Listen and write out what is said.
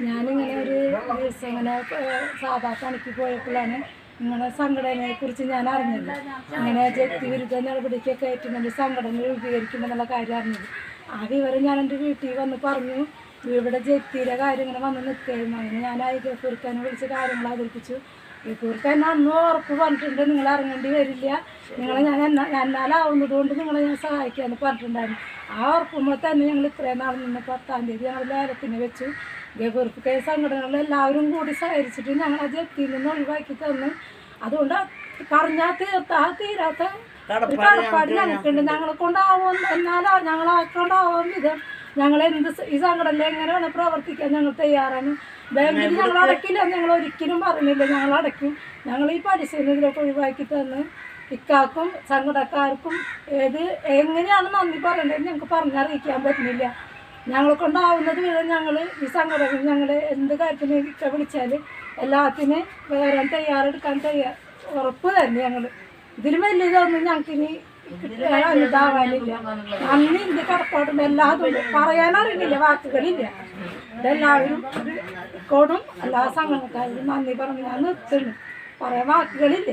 ഞാനിങ്ങനെ ഒരു ദിവസം ഇങ്ങനെ സാധാ പണിക്ക് പോയപ്പോഴാണ് ഇങ്ങനെ സംഘടനയെ കുറിച്ച് ഞാൻ അറിഞ്ഞത്. ഇങ്ങനെ ജപ്തി വിരുദ്ധ നടപടിക്കൊക്കെ ആയിട്ട് സംഘടന രൂപീകരിക്കുമെന്നുള്ള കാര്യം അറിഞ്ഞത്. ആ വിവരം ഞാൻ എൻ്റെ വീട്ടിൽ വന്ന് പറഞ്ഞു. ഇവിടെ ജപ്തിയുടെ കാര്യം ഇങ്ങനെ വന്ന് നിൽക്കുകയായിരുന്നു. അങ്ങനെ ഞാൻ ഗഫൂർഖാനെ വിളിച്ച് കാര്യങ്ങൾ അവതരിപ്പിച്ചു. ഗഫൂർഖാൻ അന്ന് ഉറപ്പ് പറഞ്ഞിട്ടുണ്ട്, നിങ്ങൾ ഇറങ്ങേണ്ടി വരില്ല, നിങ്ങളെ ഞാൻ എന്നാലാവുന്നത് കൊണ്ട് നിങ്ങളെ ഞാൻ സഹായിക്കാമെന്ന് പറഞ്ഞിട്ടുണ്ടായിരുന്നു. ആ ഉറപ്പുമ്പോൾ തന്നെ ഞങ്ങൾ ഇത്രയും നാൾ നിന്ന് 10-ാം തീയതി ഞങ്ങൾ ലേലത്തിന് വെച്ചു. ഗഫൂർഖാൻ സംഘടനകളെല്ലാവരും കൂടി സഹകരിച്ചിട്ട് ഞങ്ങൾ ആ ജപ്തിയിൽ നിന്ന് ഒഴിവാക്കി തന്നു. അതുകൊണ്ട് പറഞ്ഞാൽ തീരാത്ത ഒരു കടപ്പാട് ഞങ്ങൾക്കുണ്ട്. ഞങ്ങളെ കൊണ്ടാവും എന്നാലോ ഞങ്ങളാക്കൊണ്ടാവും വിധം ഞങ്ങൾ ഈ സംഘടനയിൽ എങ്ങനെ വേണം പ്രവർത്തിക്കാൻ ഞങ്ങൾ തയ്യാറാണ്. ബാങ്കിൽ ഞങ്ങൾ അടയ്ക്കില്ല, ഞങ്ങൾ ഒരിക്കലും പറഞ്ഞില്ല ഞങ്ങൾ അടയ്ക്കും. ഞങ്ങൾ ഈ പരിശീലനത്തിലൊക്കെ ഒഴിവാക്കി തന്ന് ഇക്കാക്കും സംഘടനക്കാർക്കും എങ്ങനെയാണ് നന്ദി പറയേണ്ടത് ഞങ്ങൾക്ക് പറഞ്ഞറിയിക്കാൻ പറ്റുന്നില്ല. ഞങ്ങളെ കൊണ്ടാവുന്നത് വിധം ഞങ്ങൾ ഈ സംഘടന ഞങ്ങൾ എന്ത് കാര്യത്തിന് ഇക്ക വിളിച്ചാൽ എല്ലാത്തിനും വരാൻ തയ്യാറെടുക്കാൻ ഉറപ്പ് തന്നെ. ഞങ്ങൾ ഇതിലും വലിയതൊന്നും ഞങ്ങൾക്കിനി ഇതാവാനില്ല. അന്ന് ഇന്ത്യ കടപ്പാടും എല്ലാതും പറയാനറിയില്ല, വാക്കുകളില്ല. ഇതെല്ലാവരും കോടും എല്ലാ സംഘടനക്കാരും നന്ദി പറഞ്ഞ് ഞാൻ നിർത്തുന്നു, പറയാൻ വാക്കുകളില്ല.